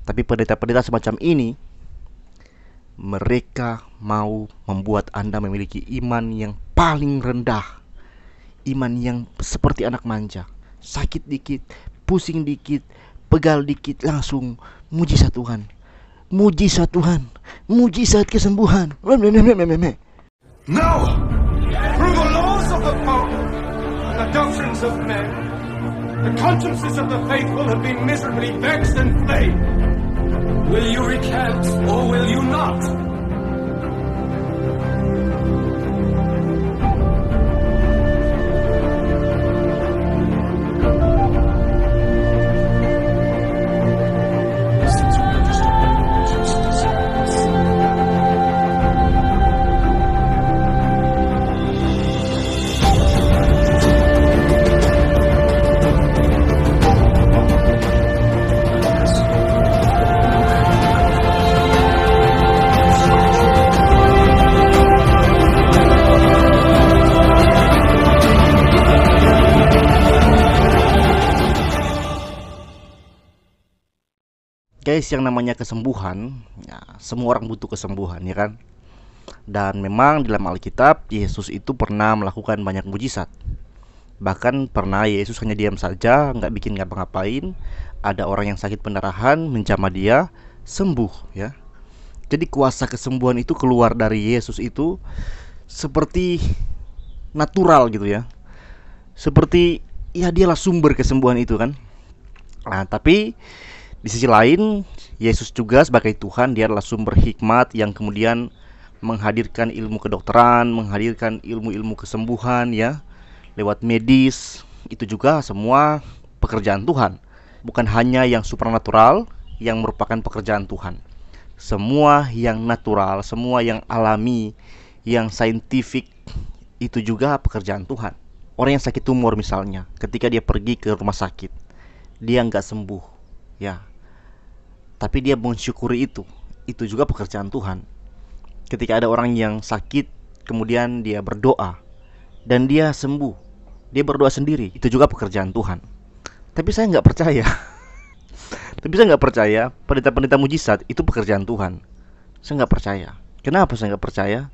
Tapi pendeta-pendeta semacam ini, mereka mau membuat Anda memiliki iman yang paling rendah, iman yang seperti anak manja. Sakit dikit, pusing dikit, pegal dikit, langsung mujizat Tuhan, mujizat Tuhan, mujizat kesembuhan. No! Through the laws of the Pope and the doctrines of men, the consciences of the faithful have been miserably vexed and flayed. Will you recant or will you not? Guys, yang namanya kesembuhan, ya, semua orang butuh kesembuhan, ya kan? Dan memang dalam Alkitab, Yesus itu pernah melakukan banyak mujizat. Bahkan pernah Yesus hanya diam saja, nggak bikin ngapa-ngapain. Ada orang yang sakit pendarahan, menjamah dia, sembuh, ya. Jadi kuasa kesembuhan itu keluar dari Yesus itu seperti natural gitu ya. Seperti, ya dialah sumber kesembuhan itu kan. Nah, tapi di sisi lain, Yesus juga sebagai Tuhan, dia adalah sumber hikmat yang kemudian menghadirkan ilmu kedokteran, menghadirkan ilmu-ilmu kesembuhan ya, lewat medis. Itu juga semua pekerjaan Tuhan. Bukan hanya yang supernatural yang merupakan pekerjaan Tuhan. Semua yang natural, semua yang alami, yang saintifik, itu juga pekerjaan Tuhan. Orang yang sakit tumor misalnya, ketika dia pergi ke rumah sakit, dia nggak sembuh, ya, tapi dia mensyukuri itu juga pekerjaan Tuhan. Ketika ada orang yang sakit, kemudian dia berdoa dan dia sembuh, dia berdoa sendiri, itu juga pekerjaan Tuhan. Tapi saya nggak percaya. Tapi saya nggak percaya pendeta-pendeta mujizat itu pekerjaan Tuhan. Saya nggak percaya. Kenapa saya nggak percaya?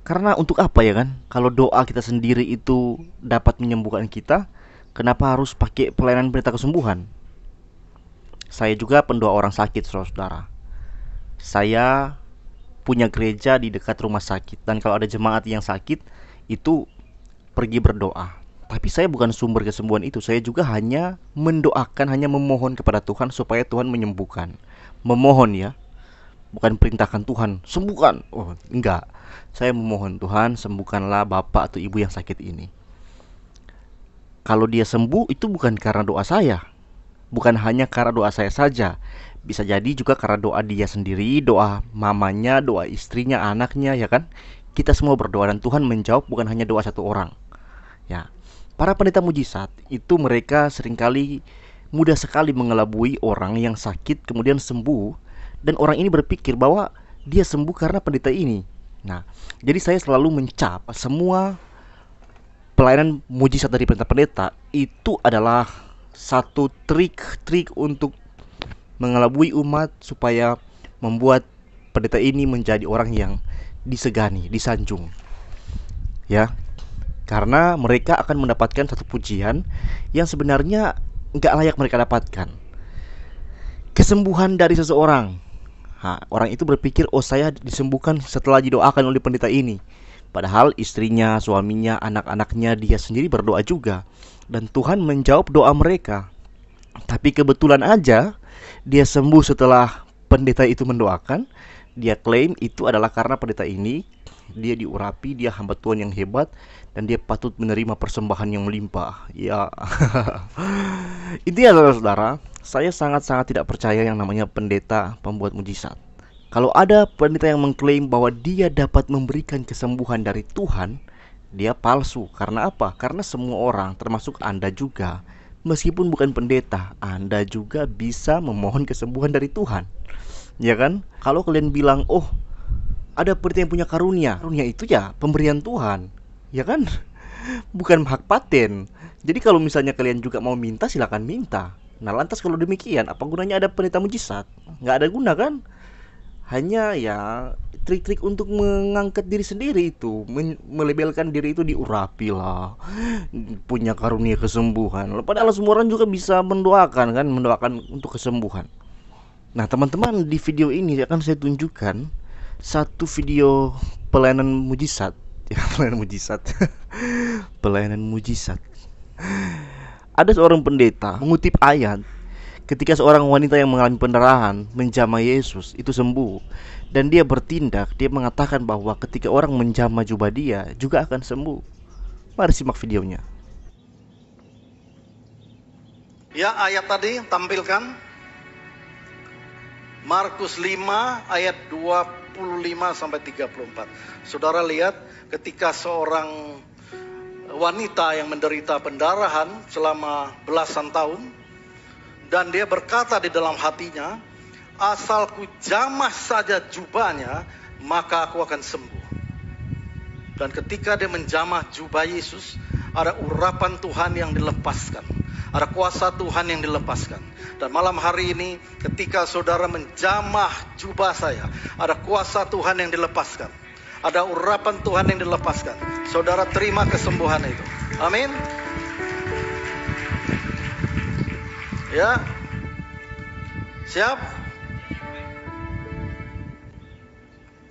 Karena untuk apa ya kan? Kalau doa kita sendiri itu dapat menyembuhkan kita, kenapa harus pakai pelayanan pendeta kesembuhan? Saya juga pendoa orang sakit, saudara-saudara. Saya punya gereja di dekat rumah sakit, dan kalau ada jemaat yang sakit, itu pergi berdoa. Tapi saya bukan sumber kesembuhan itu. Saya juga hanya mendoakan, hanya memohon kepada Tuhan supaya Tuhan menyembuhkan. Memohon ya, bukan perintahkan Tuhan sembuhkan. Oh, enggak. Saya memohon, Tuhan sembuhkanlah bapak atau ibu yang sakit ini. Kalau dia sembuh, itu bukan karena doa saya, bukan hanya karena doa saya saja. Bisa jadi juga karena doa dia sendiri, doa mamanya, doa istrinya, anaknya, ya kan? Kita semua berdoa dan Tuhan menjawab, bukan hanya doa satu orang. Ya. Para pendeta mujizat itu mereka seringkali mudah sekali mengelabui orang yang sakit kemudian sembuh, dan orang ini berpikir bahwa dia sembuh karena pendeta ini. Nah, jadi saya selalu mencap semua pelayanan mujizat dari pendeta-pendeta itu adalah satu trik untuk mengelabui umat supaya membuat pendeta ini menjadi orang yang disegani, disanjung. Ya, karena mereka akan mendapatkan satu pujian yang sebenarnya nggak layak mereka dapatkan. Kesembuhan dari seseorang. Orang itu berpikir, oh saya disembuhkan setelah didoakan oleh pendeta ini. Padahal istrinya, suaminya, anak-anaknya, dia sendiri berdoa juga. Dan Tuhan menjawab doa mereka. Tapi kebetulan aja dia sembuh setelah pendeta itu mendoakan. Dia klaim itu adalah karena pendeta ini, dia diurapi, dia hamba Tuhan yang hebat, dan dia patut menerima persembahan yang melimpah. Ya. Itu ya saudara-saudara, saya sangat-sangat tidak percaya yang namanya pendeta pembuat mujizat. Kalau ada pendeta yang mengklaim bahwa dia dapat memberikan kesembuhan dari Tuhan, dia palsu. Karena apa? Karena semua orang, termasuk Anda juga, meskipun bukan pendeta, Anda juga bisa memohon kesembuhan dari Tuhan. Ya kan? Kalau kalian bilang, oh ada pendeta yang punya karunia, karunia itu ya pemberian Tuhan, ya kan? Bukan hak paten. Jadi kalau misalnya kalian juga mau minta, silakan minta. Nah, lantas kalau demikian, apa gunanya ada pendeta mujizat? Nggak ada guna kan? Hanya ya trik-trik untuk mengangkat diri sendiri itu, melabelkan diri itu diurapi lah, punya karunia kesembuhan. Padahal semua orang juga bisa mendoakan kan, mendoakan untuk kesembuhan. Nah, teman-teman, di video ini akan saya tunjukkan satu video pelayanan mujizat. Ya, pelayanan mujizat. Pelayanan mujizat. Ada seorang pendeta mengutip ayat ketika seorang wanita yang mengalami pendarahan menjamah Yesus itu sembuh, dan dia bertindak, dia mengatakan bahwa ketika orang menjamah jubah dia juga akan sembuh. Mari simak videonya. Ya, ayat tadi tampilkan Markus 5 ayat 25 sampai 34. Saudara lihat ketika seorang wanita yang menderita pendarahan selama belasan tahun, dan dia berkata di dalam hatinya, asal ku jamah saja jubahnya, maka aku akan sembuh. Dan ketika dia menjamah jubah Yesus, ada urapan Tuhan yang dilepaskan, ada kuasa Tuhan yang dilepaskan. Dan malam hari ini ketika saudara menjamah jubah saya, ada kuasa Tuhan yang dilepaskan, ada urapan Tuhan yang dilepaskan. Saudara terima kesembuhan itu. Amin. Ya, siap?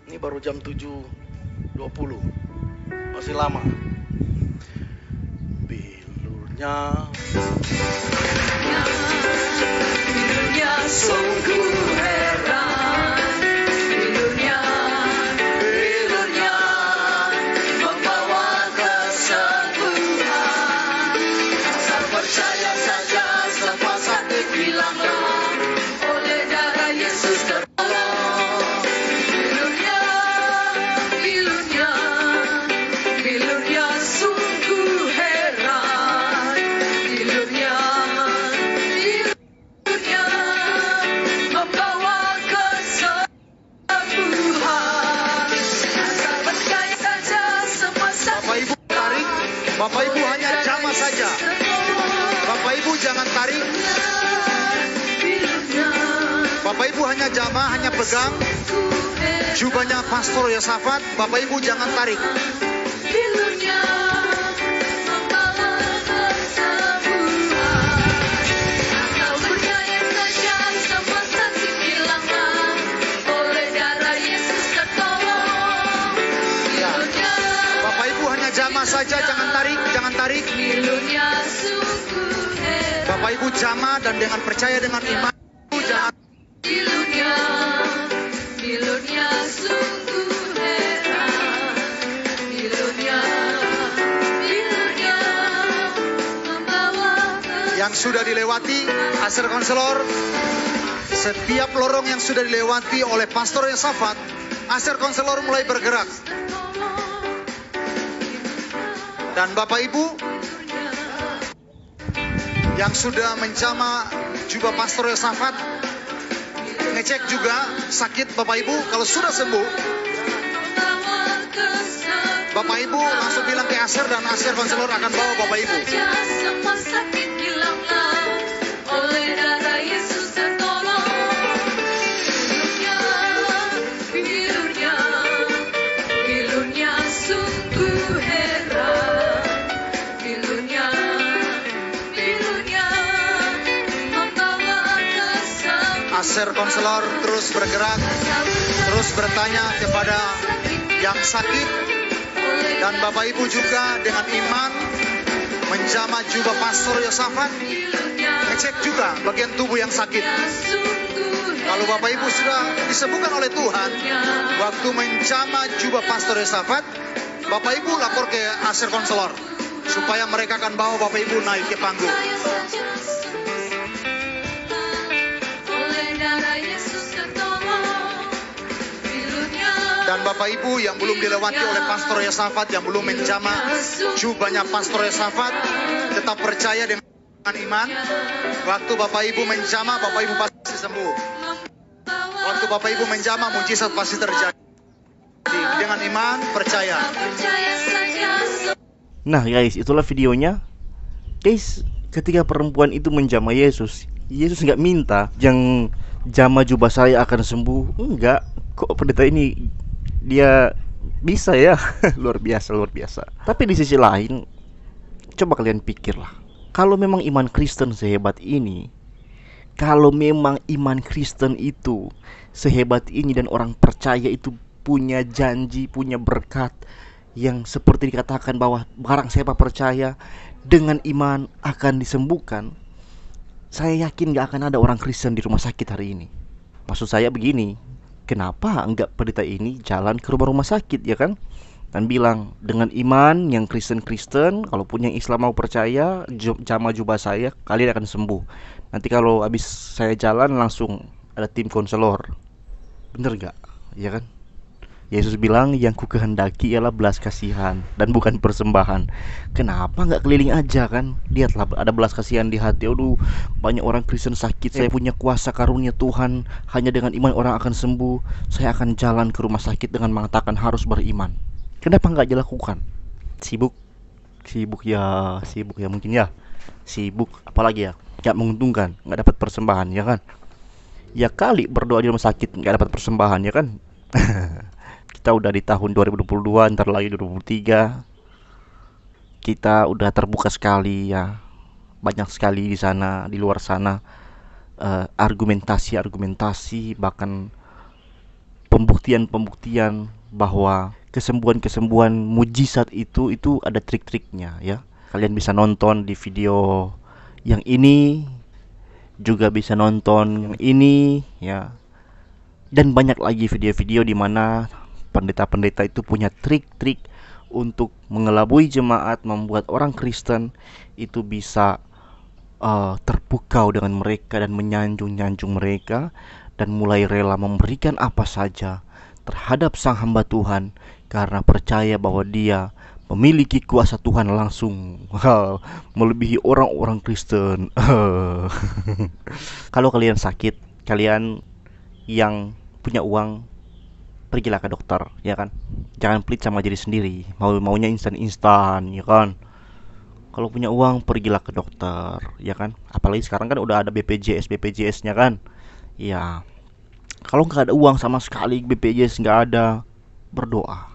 Ini baru jam 7.20, masih lama. Bilurnya sungguh heran, bilurnya membawa kesembuhan. Asal percaya saja semua sakit hilanglah, oleh darah Yesus tertolong. Bilurnya sungguh heran, bilurnya membawa kesembuhan. Asal percaya saja semua sakit. Bapak Ibu tarik, Bapak Ibu hanya jamah saja. Bapak Ibu jangan tarik. Bapak Ibu hanya jamah, hanya pegang jubahnya Pastor Yosafat. Bapak Ibu jangan tarik. Bilurnya membawa kesembuhan. Asal percaya saja semua sakit hilanglah, oleh darah Yesus tertolong. Bilurnya, Bapak Ibu hanya jamah saja, jangan tarik, jangan tarik. bilurnya sungguh heran. Bapak Ibu jamah dan dengan percaya dengan iman. Jangan. Bilurnya sungguh heran. Bilurnya membawa Yang sudah dilewati, Aser Konselor, setiap lorong yang sudah dilewati oleh Pastor Yosafat, Aser Konselor mulai bergerak. Dan Bapak Ibu yang sudah menjamah jubah Pastor Yosafat, ngecek juga sakit Bapak Ibu. Kalau sudah sembuh, Bapak Ibu langsung bilang ke Aser, dan Aser Konselor akan bawa Bapak Ibu. semua sakit hilanglah, oleh darah Yesus tertolong. Bilurnya sungguh heran. Bilurnya membawa kesembuhan. Aser Konselor terus bergerak, terus bertanya kepada yang sakit, dan Bapak Ibu juga dengan iman menjamah jubah Pastor Yosafat, ngecek juga bagian tubuh yang sakit. Kalau Bapak Ibu sudah disembuhkan oleh Tuhan, waktu menjamah jubah Pastor Yosafat, Bapak Ibu lapor ke Aser Konselor, supaya mereka akan bawa Bapak Ibu naik ke panggung. Oleh darah Yesus tertolong. Bilurnya Dan Bapak Ibu yang belum dilewati oleh Pastor Yosafat, yang belum menjamah jubahnya Pastor Yosafat, tetap percaya dengan iman. Waktu Bapak Ibu menjamah, Bapak Ibu pasti sembuh. Waktu Bapak Ibu menjamah, mujizat pasti terjadi. Dengan iman, percaya. percaya saja. Nah guys, itulah videonya. Guys, ketika perempuan itu menjamah Yesus, Yesus nggak minta yang jama jubah saya akan sembuh. Enggak. Kok pendeta ini dia bisa ya? Luar biasa, luar biasa. Tapi di sisi lain, coba kalian pikirlah. Kalau memang iman Kristen sehebat ini, kalau memang iman Kristen itu sehebat ini dan orang percaya itu punya janji, punya berkat yang seperti dikatakan bahwa barang siapa percaya dengan iman akan disembuhkan, saya yakin gak akan ada orang Kristen di rumah sakit hari ini. Maksud saya begini, kenapa enggak pendeta ini jalan ke rumah-rumah sakit, ya kan? Dan bilang, dengan iman yang Kristen-Kristen, kalaupun yang Islam mau percaya, jama jubah saya, kalian akan sembuh. Nanti kalau habis saya jalan langsung ada tim konselor. Bener gak? Ya kan? Yesus bilang, yang ku kehendaki ialah belas kasihan dan bukan persembahan. Kenapa nggak keliling aja kan? Lihatlah, ada belas kasihan di hati. Aduh, banyak orang Kristen sakit. Saya punya kuasa karunia Tuhan. Hanya dengan iman orang akan sembuh. Saya akan jalan ke rumah sakit dengan mengatakan harus beriman. Kenapa nggak dilakukan? Sibuk ya mungkin ya. Sibuk, apalagi ya? Nggak menguntungkan, nggak dapat persembahan, ya kan? Ya kali berdoa di rumah sakit nggak dapat persembahan, ya kan? Kita udah di tahun 2022, ntar lagi 2023. Kita udah terbuka sekali ya. Banyak sekali di sana, di luar sana, argumentasi, bahkan pembuktian bahwa kesembuhan mujizat itu ada trik-triknya ya. Kalian bisa nonton di video yang ini, juga bisa nonton yang ini ya. Dan banyak lagi video-video di mana pendeta-pendeta itu punya trik-trik untuk mengelabui jemaat, membuat orang Kristen itu bisa terpukau dengan mereka dan menyanjung-nyanjung mereka, dan mulai rela memberikan apa saja terhadap sang hamba Tuhan karena percaya bahwa dia memiliki kuasa Tuhan langsung melebihi orang-orang Kristen. Kalau kalian sakit, kalian yang punya uang, pergilah ke dokter, ya kan? Jangan pelit sama diri sendiri, maunya instan, ya kan? Kalau punya uang, pergilah ke dokter, ya kan? Apalagi sekarang kan udah ada BPJS-nya kan? Ya, kalau nggak ada uang sama sekali, BPJS nggak ada, berdoa.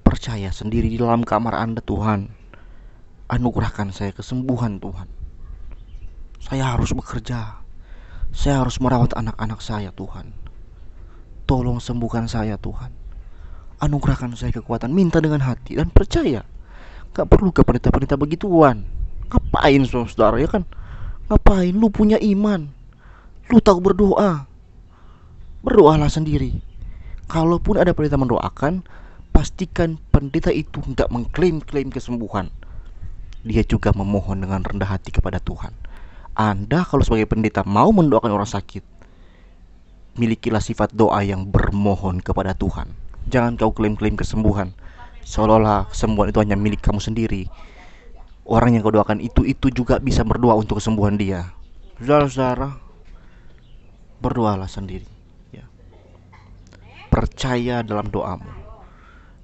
Percaya sendiri di dalam kamar Anda, Tuhan, anugerahkan saya kesembuhan, Tuhan. Saya harus bekerja, saya harus merawat anak-anak saya, Tuhan. Tolong sembuhkan saya, Tuhan. Anugerahkan saya kekuatan. Minta dengan hati dan percaya. Gak perlu ke pendeta-pendeta begituan. Ngapain saudara, ya kan? Ngapain? Lu punya iman, lu tahu berdoa, berdoalah sendiri. Kalaupun ada pendeta mendoakan, pastikan pendeta itu gak mengklaim kesembuhan. Dia juga memohon dengan rendah hati kepada Tuhan. Anda kalau sebagai pendeta mau mendoakan orang sakit, milikilah sifat doa yang bermohon kepada Tuhan. Jangan kau klaim kesembuhan seolah-olah kesembuhan itu hanya milik kamu sendiri. Orang yang kau doakan itu juga bisa berdoa untuk kesembuhan dia. Saudara-saudara, berdoalah sendiri ya. Percaya dalam doamu.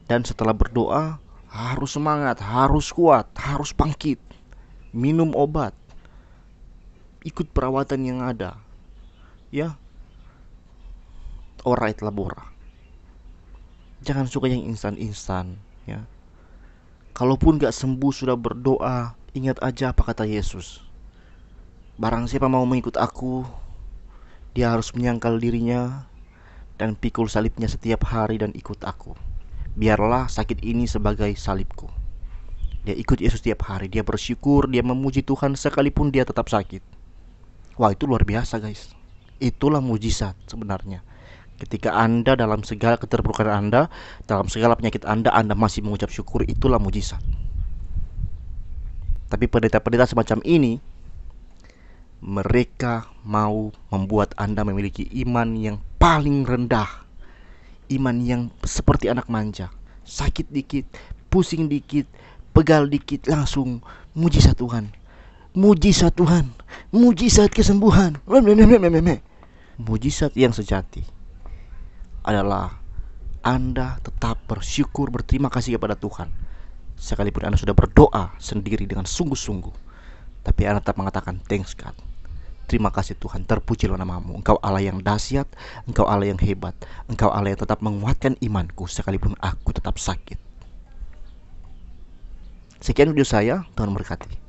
Dan setelah berdoa, harus semangat, harus kuat, harus bangkit. Minum obat, ikut perawatan yang ada ya. Alright, labora. Jangan suka yang instan ya. Kalaupun gak sembuh sudah berdoa, ingat aja apa kata Yesus. Barang siapa mau mengikut aku, dia harus menyangkal dirinya dan pikul salibnya setiap hari dan ikut aku. Biarlah sakit ini sebagai salibku. Dia ikut Yesus setiap hari, dia bersyukur, dia memuji Tuhan sekalipun dia tetap sakit. Wah, itu luar biasa guys. Itulah mujizat sebenarnya. Ketika Anda dalam segala keterpurukan Anda, dalam segala penyakit Anda masih mengucap syukur, itulah mujizat. Tapi pendeta-pendeta semacam ini, mereka mau membuat Anda memiliki iman yang paling rendah. Iman yang seperti anak manja. Sakit dikit, pusing dikit, pegal dikit, langsung mujizat Tuhan. Mujizat Tuhan, mujizat kesembuhan. Mujizat yang sejati adalah Anda tetap bersyukur, berterima kasih kepada Tuhan. Sekalipun Anda sudah berdoa sendiri dengan sungguh-sungguh, tapi Anda tetap mengatakan thanks God. Terima kasih Tuhan, terpujilah namamu. Engkau Allah yang dahsyat, Engkau Allah yang hebat, Engkau Allah yang tetap menguatkan imanku sekalipun aku tetap sakit. Sekian video saya, Tuhan memberkati.